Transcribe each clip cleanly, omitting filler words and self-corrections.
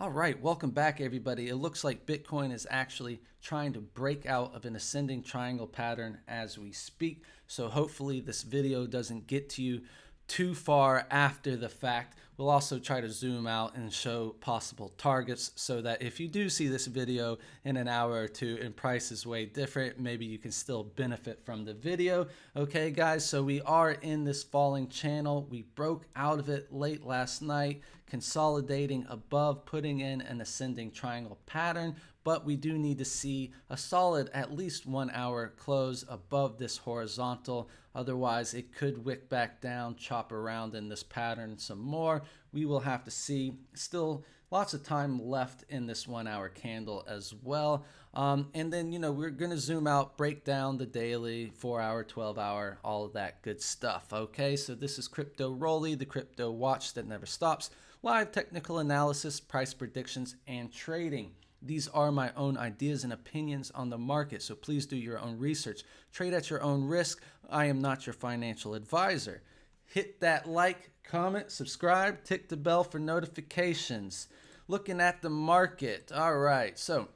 All right, welcome back, everybody. It looks like Bitcoin is actually trying to break out of an ascending triangle pattern as we speak. So hopefully this video doesn't get to you too far after the fact. We'll also try to zoom out and show possible targets so that if you do see this video in an hour or two and price is way different, maybe you can still benefit from the video. Okay, guys, so we are in this falling channel. We broke out of it late last night, consolidating above, putting in an ascending triangle pattern, but we do need to see a solid at least 1 hour close above this horizontal. Otherwise, it could wick back down, chop around in this pattern some more. We will have to see. Still lots of time left in this 1 hour candle as well. And then, we're going to zoom out, break down the daily, 4 hour, 12 hour, all of that good stuff. Okay, so this is Crypto Rolly, the crypto watch that never stops. Live technical analysis, price predictions, and trading. These are my own ideas and opinions on the market, so please do your own research. Trade at your own risk. I am not your financial advisor. Hit that like, comment, subscribe, tick the bell for notifications. Looking at the market. All right, so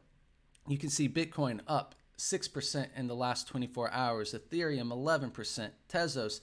you can see Bitcoin up 6% in the last 24 hours, Ethereum 11%, Tezos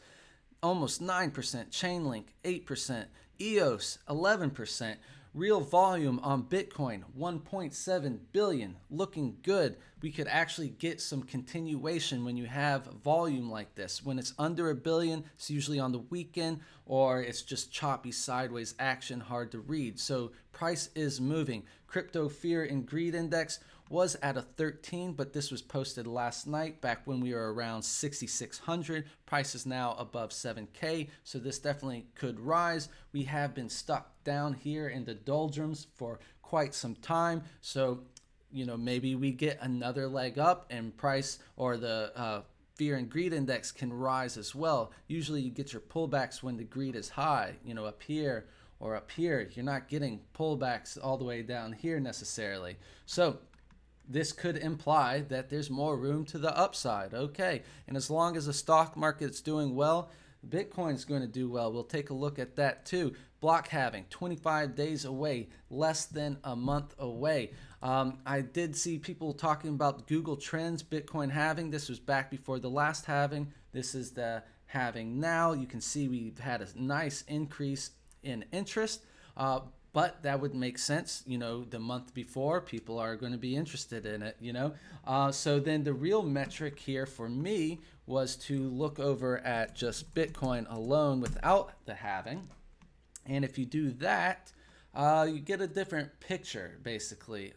almost 9%, Chainlink 8%, EOS 11%. Real volume on Bitcoin, 1.7 billion, looking good. We could actually get some continuation when you have volume like this. When it's under a billion, it's usually on the weekend or it's just choppy sideways action, hard to read. So price is moving. Crypto fear and greed index was at a 13, but this was posted last night back when we were around 6,600. Price is now above 7K, so this definitely could rise. We have been stuck down here in the doldrums for quite some time, so maybe we get another leg up and price or the fear and greed index can rise as well. Usually you get your pullbacks when the greed is high, up here or up here. You're not getting pullbacks all the way down here necessarily. So this could imply that there's more room to the upside. Okay, and as long as the stock market's doing well, Bitcoin's going to do well. We'll take a look at that too. Block halving, 25 days away, less than a month away. I did see people talking about Google Trends, Bitcoin halving. This was back before the last halving. This is the halving now. You can see we've had a nice increase in interest. But that would make sense, the month before, people are going to be interested in it, So then the real metric here for me was to look over at just Bitcoin alone without the halving. And if you do that, you get a different picture, basically.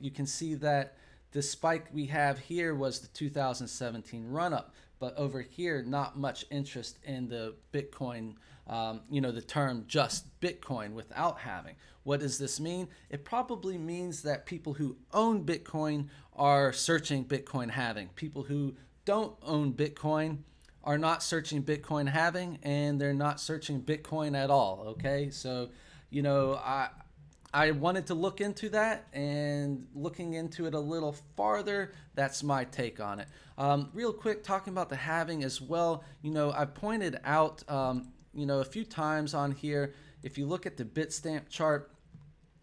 You can see that the spike we have here was the 2017 run-up. But over here, not much interest in the Bitcoin, the term just Bitcoin without halving. What does this mean? It probably means that people who own Bitcoin are searching Bitcoin halving. People who don't own Bitcoin are not searching Bitcoin halving, and they're not searching Bitcoin at all. Okay, so I wanted to look into that, and looking into it a little farther, that's my take on it. Real quick, talking about the halving as well, I've pointed out, a few times on here, if you look at the Bitstamp chart,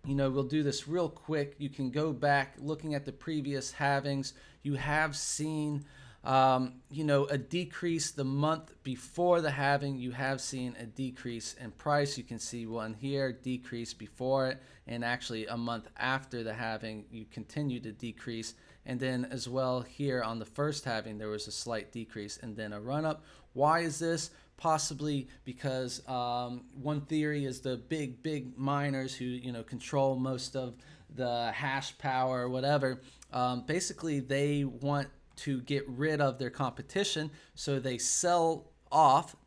we'll do this real quick. You can go back looking at the previous halvings. You have seen a decrease the month before the halving. You have seen a decrease in price. You can see one here, decrease before it, and actually a month after the halving, you continue to decrease. And then as well here on the first halving, there was a slight decrease and then a run up. Why is this? Possibly because one theory is the big miners who control most of the hash power or whatever. Basically, they want to get rid of their competition, so they sell off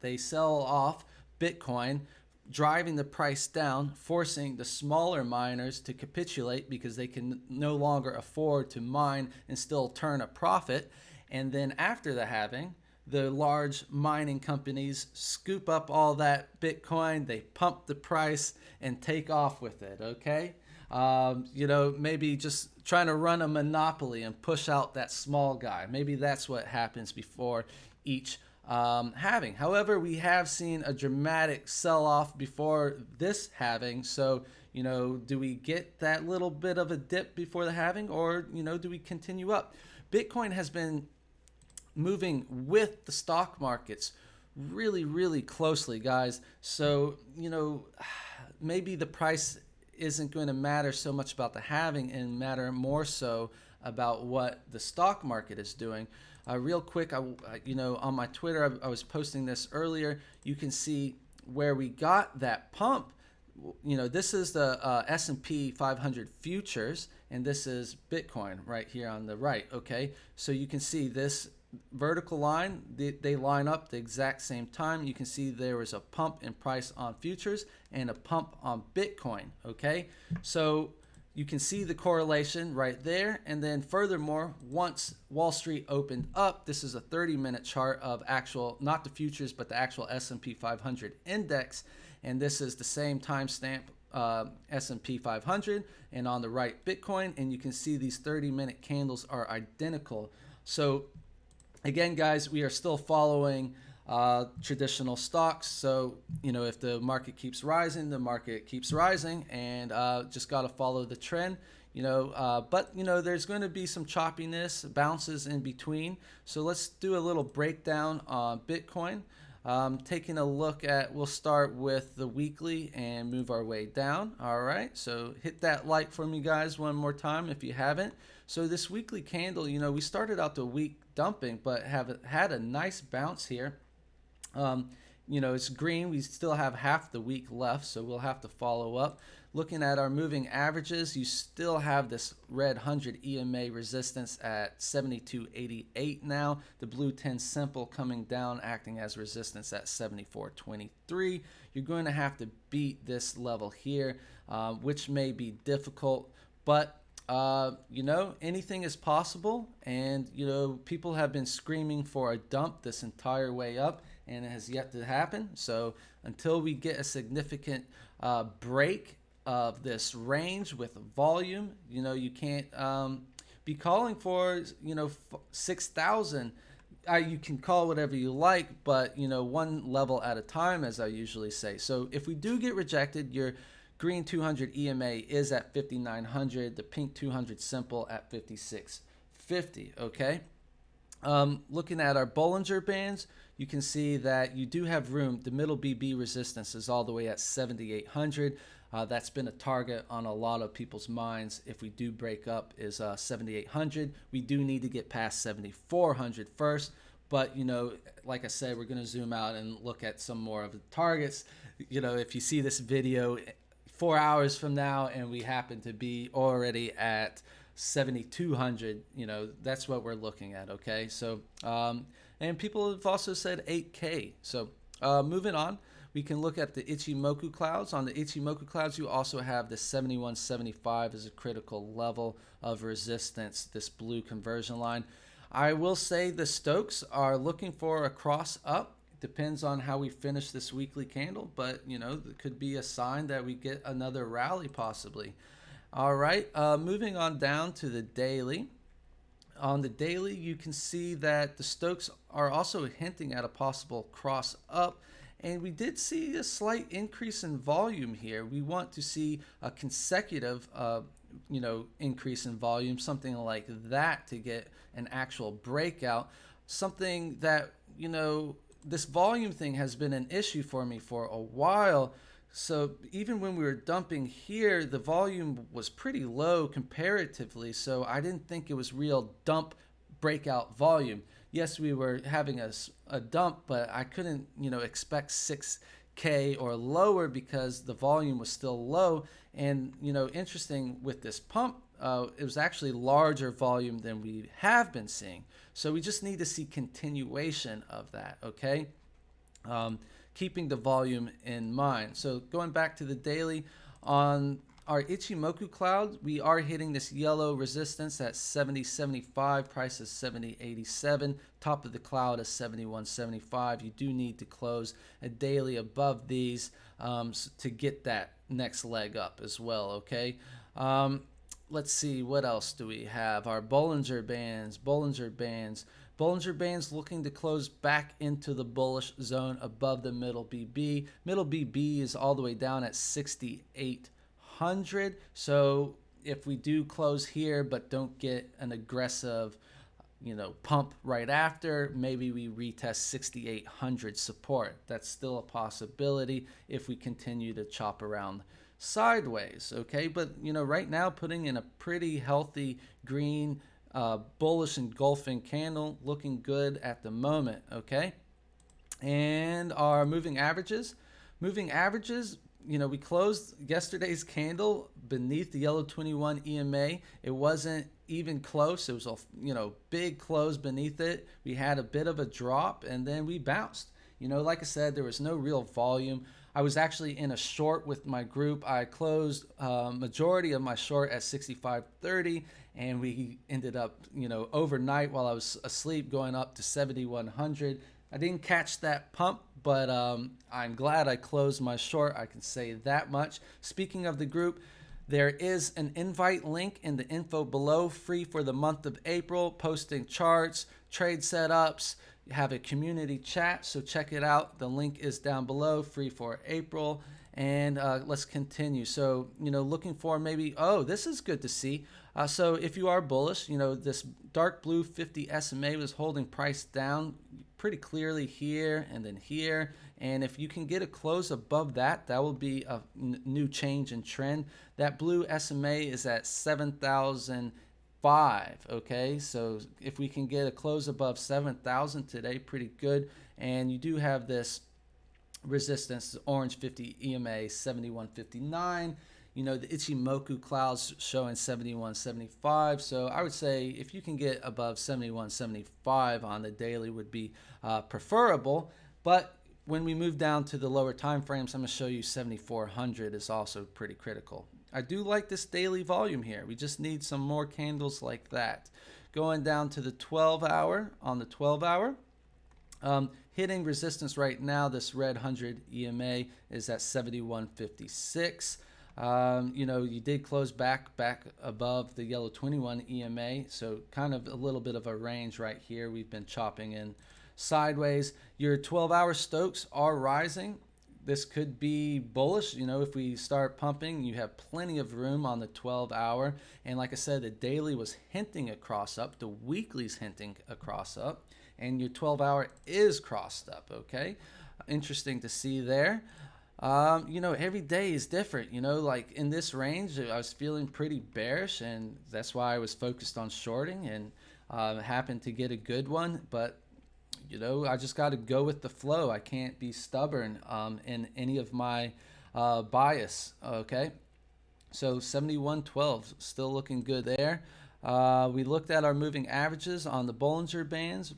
Bitcoin, driving the price down, forcing the smaller miners to capitulate because they can no longer afford to mine and still turn a profit. And then after the halving, the large mining companies scoop up all that Bitcoin, they pump the price and take off with it. Okay, maybe just trying to run a monopoly and push out that small guy. Maybe that's what happens before each halving. However, we have seen a dramatic sell-off before this halving, so Do we get that little bit of a dip before the halving, or do we continue up? Bitcoin has been moving with the stock markets really, really closely, guys. So, maybe the price isn't going to matter so much about the halving and matter more so about what the stock market is doing. Real quick, on my Twitter, I was posting this earlier. You can see where we got that pump. This is the S&P 500 futures, and this is Bitcoin right here on the right. Okay, so you can see this vertical line, they line up the exact same time. You can see there was a pump in price on futures and a pump on Bitcoin. Okay, so you can see the correlation right there. And then furthermore, once Wall Street opened up, this is a 30-minute chart of actual, not the futures, but the actual S&P 500 index. And this is the same timestamp S&P 500, and on the right Bitcoin. And you can see these 30-minute candles are identical. So again, guys, we are still following traditional stocks. So, if the market keeps rising, the market keeps rising, and just got to follow the trend. But there's going to be some choppiness, bounces in between. So let's do a little breakdown on Bitcoin. Taking a look at, we'll start with the weekly and move our way down. All right, so hit that like for me, guys, one more time if you haven't. So this weekly candle, we started out the week dumping, but have had a nice bounce here. It's green. We still have half the week left, so we'll have to follow up. Looking at our moving averages, you still have this red 100 EMA resistance at 72.88 now. The blue 10 simple coming down, acting as resistance at 74.23. You're going to have to beat this level here, which may be difficult, but anything is possible. And people have been screaming for a dump this entire way up, and it has yet to happen. So until we get a significant break of this range with volume, you can't be calling for 6,000. You can call whatever you like, but one level at a time, as I usually say. So if we do get rejected, your green 200 EMA is at 5,900, the pink 200 simple at 5650. Okay, looking at our Bollinger Bands, you can see that you do have room. The middle BB resistance is all the way at 7,800. That's been a target on a lot of people's minds. If we do break up, is 7,800. We do need to get past 7,400 first. But like I said, we're going to zoom out and look at some more of the targets. If you see this video 4 hours from now and we happen to be already at 7,200, that's what we're looking at. Okay, so and people have also said 8K. So moving on, we can look at the Ichimoku clouds. On the Ichimoku clouds, you also have the 7175 as a critical level of resistance, this blue conversion line. I will say the Stokes are looking for a cross up. Depends on how we finish this weekly candle, but it could be a sign that we get another rally possibly. All right, moving on down to the daily. On the daily, you can see that the Stokes are also hinting at a possible cross up. And we did see a slight increase in volume here. We want to see a consecutive, increase in volume, something like that, to get an actual breakout. Something that, this volume thing has been an issue for me for a while. So even when we were dumping here, the volume was pretty low comparatively. So I didn't think it was real dump breakout volume. Yes, we were having a dump, but I couldn't, expect 6K or lower because the volume was still low. And, interesting with this pump, it was actually larger volume than we have been seeing. So we just need to see continuation of that, okay? Keeping the volume in mind. So going back to the daily, on our Ichimoku cloud, we are hitting this yellow resistance at 70.75, price is 70.87, top of the cloud is 71.75. You do need to close a daily above these to get that next leg up as well, okay? Let's see, what else do we have? Our Bollinger Bands. Bollinger Bands looking to close back into the bullish zone above the middle BB. Middle BB is all the way down at 6,800. 6,800. So if we do close here but don't get an aggressive pump right after, maybe we retest 6,800 support. That's still a possibility if we continue to chop around sideways. Okay, but right now putting in a pretty healthy green bullish engulfing candle, looking good at the moment. Okay, and our moving averages, we closed yesterday's candle beneath the yellow 21 EMA. It wasn't even close. It was a big close beneath it. We had a bit of a drop and then we bounced. Like I said, there was no real volume. I was actually in a short with my group. I closed majority of my short at 65.30, and we ended up, overnight while I was asleep, going up to 7,100. I didn't catch that pump, but I'm glad I closed my short. I can say that much. Speaking of the group, there is an invite link in the info below, free for the month of April, posting charts, trade setups, have a community chat, so check it out. The link is down below, free for April. And let's continue. So, looking for maybe, this is good to see. So if you are bullish, this dark blue 50 SMA was holding price down pretty clearly here and then here. And if you can get a close above that, that will be a new change in trend. That blue SMA is at 7,005. Okay, so if we can get a close above 7,000 today, pretty good. And you do have this resistance, orange 50 EMA 71.59. The Ichimoku clouds showing 71.75. So I would say if you can get above 71.75 on the daily would be preferable. But when we move down to the lower time frames, I'm going to show you 7,400 is also pretty critical. I do like this daily volume here. We just need some more candles like that. Going down to the 12 hour, on the 12 hour, hitting resistance right now, this red 100 EMA is at 71.56. You did close back above the yellow 21 EMA, so kind of a little bit of a range right here. We've been chopping in sideways. Your 12-hour Stokes are rising. This could be bullish. If we start pumping, you have plenty of room on the 12-hour. And like I said, the daily was hinting a cross up. The weekly's hinting a cross up. And your 12-hour is crossed up, okay? Interesting to see there. Every day is different. Like in this range, I was feeling pretty bearish, and that's why I was focused on shorting and happened to get a good one. But I just got to go with the flow. I can't be stubborn in any of my bias. Okay, so 71.12 still looking good there. We looked at our moving averages on the Bollinger Bands.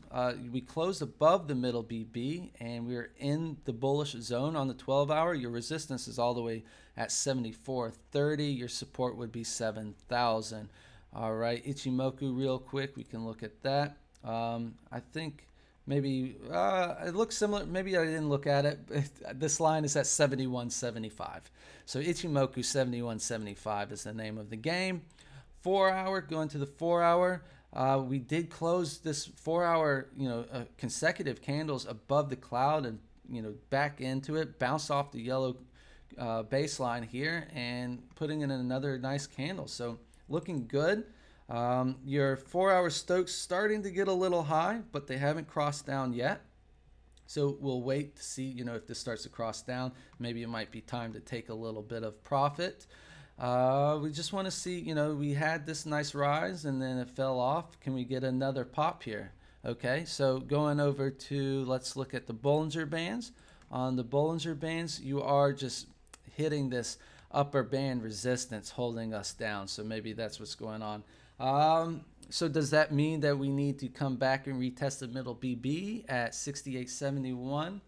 We closed above the middle BB, and we're in the bullish zone on the 12-hour. Your resistance is all the way at 74.30. Your support would be 7,000. All right, Ichimoku real quick. We can look at that. I think maybe it looks similar. Maybe I didn't look at it. This line is at 71.75. So Ichimoku 71.75 is the name of the game. 4-hour, going to the 4-hour, we did close this 4-hour, consecutive candles above the cloud and, back into it, bounced off the yellow baseline here and putting in another nice candle. So looking good. Your 4-hour Stokes starting to get a little high, but they haven't crossed down yet. So we'll wait to see, if this starts to cross down. Maybe it might be time to take a little bit of profit. We just want to see, we had this nice rise and then it fell off. Can we get another pop here? Okay, so going over to, let's look at the Bollinger Bands. On the Bollinger Bands, you are just hitting this upper band resistance holding us down. So maybe that's what's going on. So does that mean that we need to come back and retest the middle BB at 68.71?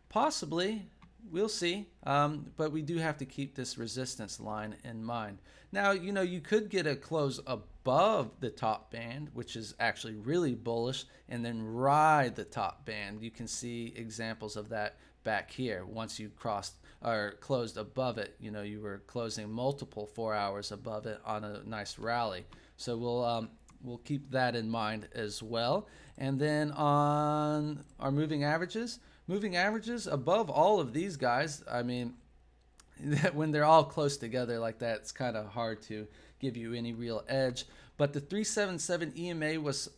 Possibly. We'll see, but we do have to keep this resistance line in mind. Now, you could get a close above the top band, which is actually really bullish, and then ride the top band. You can see examples of that back here. Once you crossed or closed above it, you were closing multiple 4 hours above it on a nice rally. So we'll keep that in mind as well. And then on our moving averages above all of these guys, I mean, when they're all close together like that, it's kind of hard to give you any real edge. But the 377 EMA was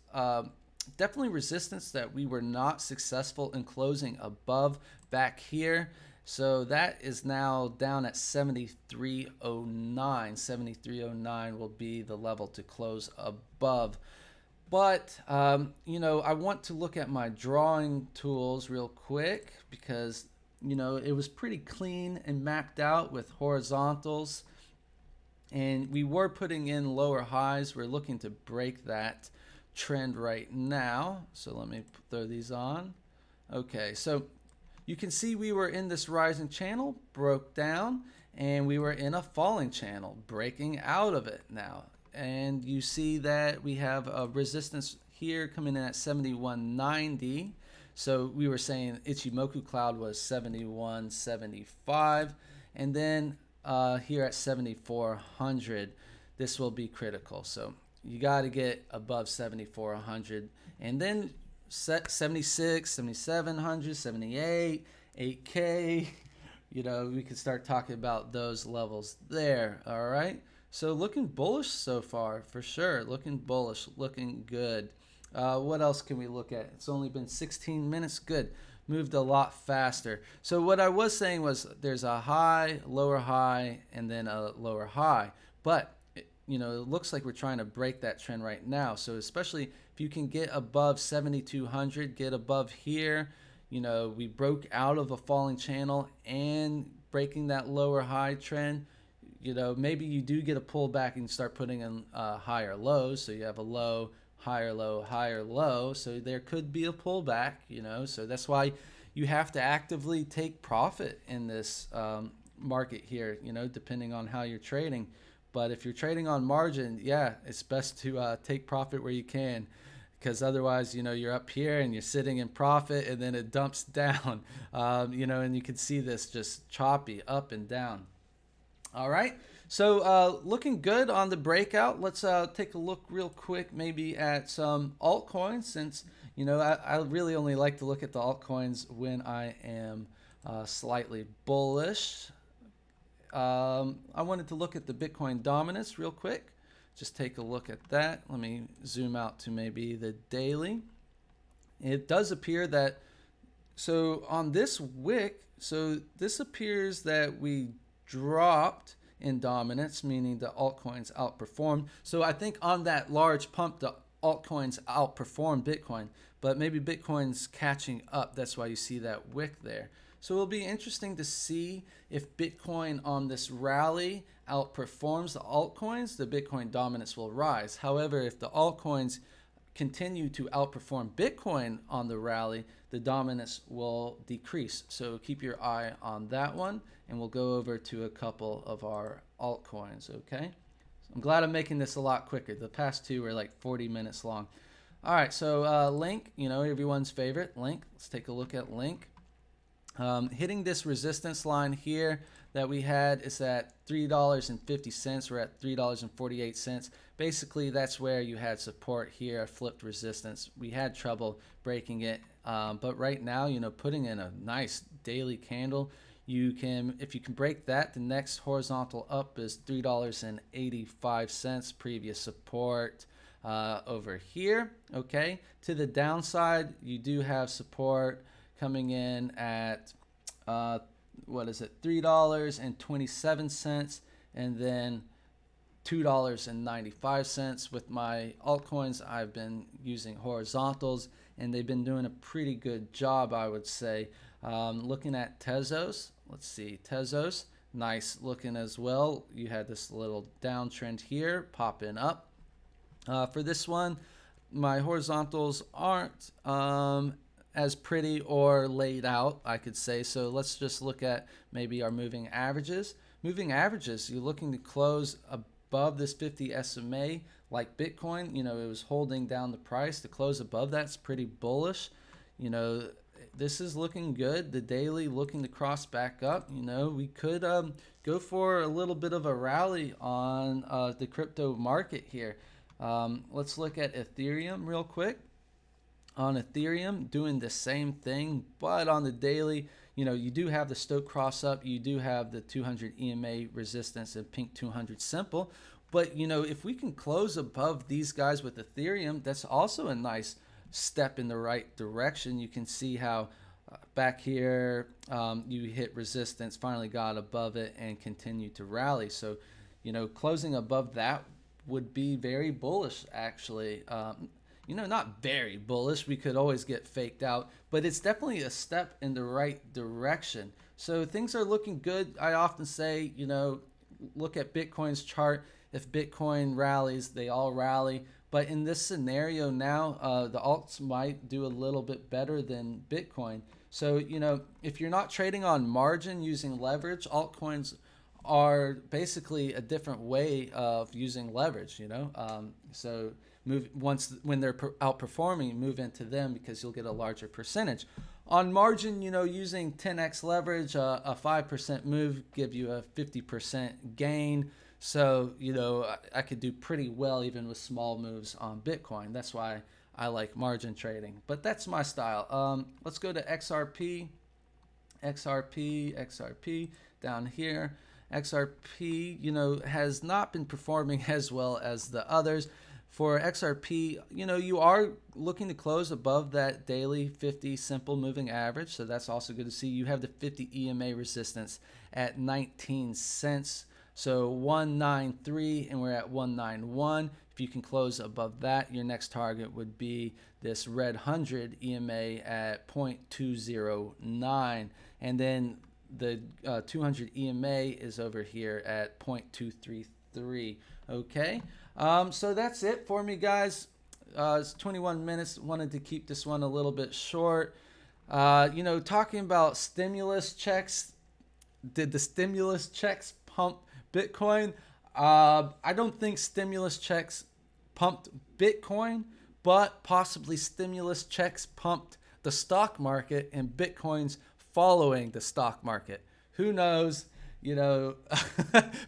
definitely resistance that we were not successful in closing above back here. So that is now down at 73.09. 73.09 will be the level to close above. But, you know, I want to look at my drawing tools real quick because, you know, it was pretty clean and mapped out with horizontals. And we were putting in lower highs. We're looking to break that trend right now. So let me throw these on. Okay, so you can see we were in this rising channel, broke down, and we were in a falling channel, breaking out of it now. And you see that we have a resistance here coming in at 71.90. So we were saying Ichimoku cloud was 71.75, and then here at 7,400, this will be critical. So you got to get above 7,400, and then set 76, 7,700, 78, 8K. You know, we can start talking about those levels there. All right. So looking bullish so far, for sure. Looking bullish, looking good. What else can we look at? It's only been 16 minutes. Good. Moved a lot faster. So what I was saying was there's a high, lower high, and then a lower high. But, you know, it looks like we're trying to break that trend right now. So especially if you can get above 7,200, get above here. You know, we broke out of a falling channel and breaking that lower high trend. You know, maybe you do get a pullback and start putting in higher lows. So you have a low, higher low, higher low. So there could be a pullback, you know. So that's why you have to actively take profit in this market here, you know, depending on how you're trading. But if you're trading on margin, yeah, it's best to take profit where you can. Because otherwise, you know, you're up here and you're sitting in profit and then it dumps down, you know, and you can see this just choppy up and down. All right, so looking good on the breakout. Let's take a look real quick maybe at some altcoins, since, you know, I really only like to look at the altcoins when I am slightly bullish. I wanted to look at the Bitcoin dominance real quick. Just take a look at that. Let me zoom out to maybe the daily. It does appear that, so on this wick, so this appears that we dropped in dominance, meaning the altcoins outperformed. So I think on that large pump, the altcoins outperformed Bitcoin, but maybe Bitcoin's catching up. That's why you see that wick there. So it'll be interesting to see if Bitcoin on this rally outperforms the altcoins, the Bitcoin dominance will rise. However, if the altcoins continue to outperform Bitcoin on the rally, the dominance will decrease. So keep your eye on that one, and we'll go over to a couple of our altcoins, okay? I'm glad I'm making this a lot quicker. The past two were like 40 minutes long. All right, so Link, you know, everyone's favorite, Link. Let's take a look at Link. Hitting this resistance line here that we had is at $3.50. We're at $3.48. Basically, that's where you had support here, flipped resistance. We had trouble breaking it, but right now, you know, putting in a nice daily candle, you can, if you can break that, the next horizontal up is $3.85, previous support over here. Okay, to the downside, you do have support coming in at what is it, $3.27, and then $2.95. With my altcoins, I've been using horizontals, and they've been doing a pretty good job, I would say. Looking at Tezos, let's see, Tezos, nice looking as well. You had this little downtrend here, popping up. For this one, my horizontals aren't as pretty or laid out, I could say. So let's just look at maybe our moving averages. Moving averages, you're looking to close above this 50 SMA like Bitcoin. You know, it was holding down the price. To close above that's pretty bullish. You know, this is looking good. The daily looking to cross back up. You know, we could go for a little bit of a rally on the crypto market here. Let's look at Ethereum real quick. On Ethereum, doing the same thing, but on the daily, you know, you do have the Stoke cross up, you do have the 200 EMA resistance and pink 200 simple. But, you know, if we can close above these guys with Ethereum, that's also a nice step in the right direction. You can see how back here you hit resistance, finally got above it, and continued to rally. So, you know, closing above that would be very bullish, actually. You know, not very bullish. We could always get faked out, but it's definitely a step in the right direction. So things are looking good. I often say, you know, look at Bitcoin's chart. If Bitcoin rallies, they all rally. But in this scenario now, the alts might do a little bit better than Bitcoin. So, you know, if you're not trading on margin using leverage, altcoins are basically a different way of using leverage, you know. So when they're outperforming, move into them because you'll get a larger percentage. On margin, you know, using 10x leverage, a 5% move give you a 50% gain. So, you know, I could do pretty well even with small moves on Bitcoin. That's why I like margin trading. But that's my style. Let's go to XRP down here. XRP, you know, has not been performing as well as the others. For XRP, you know, you are looking to close above that daily 50 simple moving average. So that's also good to see. You have the 50 EMA resistance at 19 cents. So 193 and we're at 191. If you can close above that, your next target would be this red 100 EMA at 0.209. And then the 200 EMA is over here at 0.233. Okay, so that's it for me, guys. It's 21 minutes. Wanted to keep this one a little bit short. You know, talking about stimulus checks. Did the stimulus checks pump Bitcoin? I don't think stimulus checks pumped Bitcoin, but possibly stimulus checks pumped the stock market, and Bitcoin's following the stock market. Who knows? You know,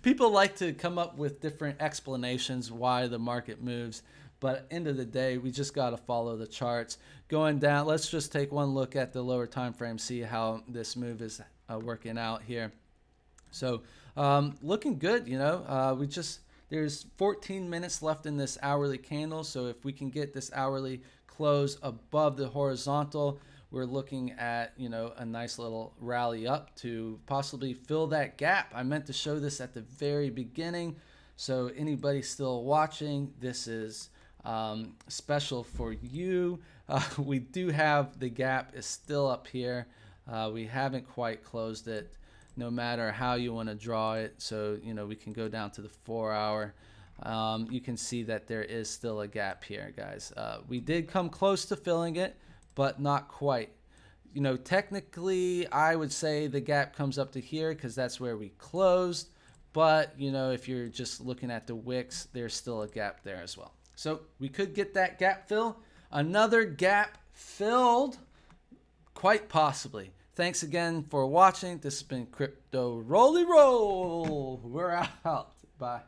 people like to come up with different explanations why the market moves, but end of the day, we just got to follow the charts. Going down, let's just take one look at the lower time frame, see how this move is working out here. So looking good, you know. There's 14 minutes left in this hourly candle, so if we can get this hourly close above the horizontal, we're looking at, you know, a nice little rally up to possibly fill that gap. I meant to show this at the very beginning, so anybody still watching, this is special for you. We do have the gap is still up here. We haven't quite closed it, no matter how you want to draw it. So, you know, we can go down to the 4 hour. You can see that there is still a gap here, guys. We did come close to filling it, but not quite. You know, technically, I would say the gap comes up to here because that's where we closed. But, you know, if you're just looking at the wicks, there's still a gap there as well. So we could get that gap fill. Another gap filled, quite possibly. Thanks again for watching. This has been Crypto Rolly Roll. We're out. Bye.